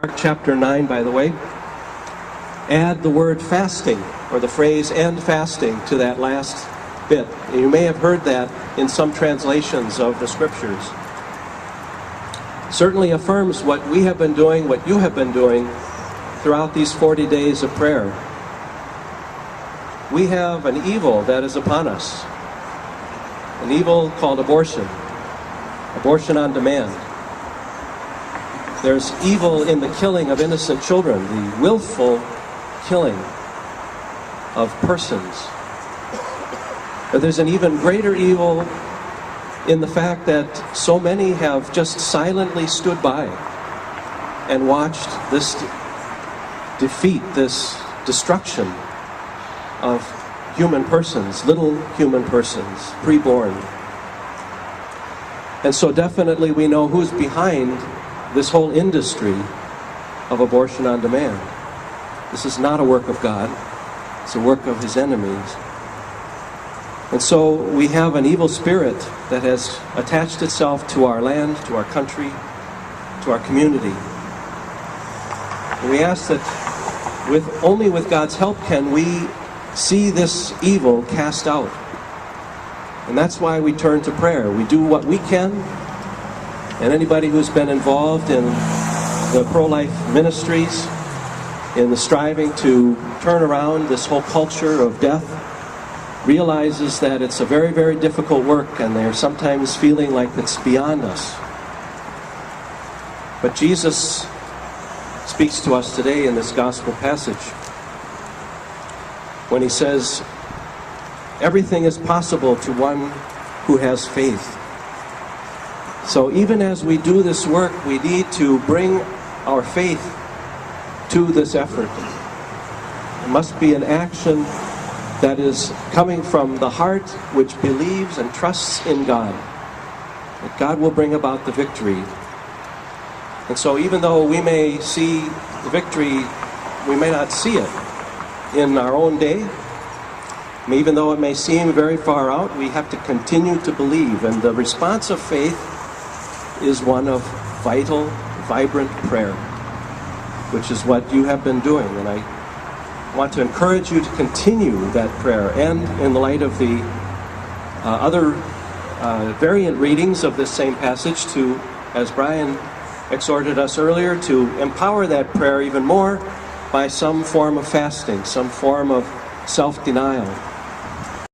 Mark chapter 9, by the way, add the word fasting, or the phrase "and fasting" to that last bit. You may have heard that in some translations of the scriptures. Certainly affirms what we have been doing, what you have been doing throughout these 40 days of prayer. We have an evil that is upon us, an evil called abortion on demand. There's evil in the killing of innocent children, the willful killing of persons. But there's an even greater evil in the fact that so many have just silently stood by and watched this defeat, this destruction of human persons, little human persons, preborn. And so definitely we know who's behind this whole industry of abortion on demand. This is not a work of God. It's a work of his enemies. And so we have an evil spirit that has attached itself to our land, to our country, to our community. And we ask that only with God's help can we see this evil cast out. And that's why we turn to prayer. We do what we can. And anybody who's been involved in the pro-life ministries, in the striving to turn around this whole culture of death, realizes that it's a very, very difficult work, and they're sometimes feeling like it's beyond us. But Jesus speaks to us today in this gospel passage when he says, everything is possible to one who has faith. So even as we do this work, we need to bring our faith to this effort. It must be an action that is coming from the heart which believes and trusts in God, that God will bring about the victory. And so even though we may see the victory, we may not see it in our own day. Even though it may seem very far out, we have to continue to believe. And the response of faith is one of vital, vibrant prayer, which is what you have been doing. And I want to encourage you to continue that prayer. And in the light of the other variant readings of this same passage, to, as Brian exhorted us earlier, to empower that prayer even more by some form of fasting, some form of self-denial.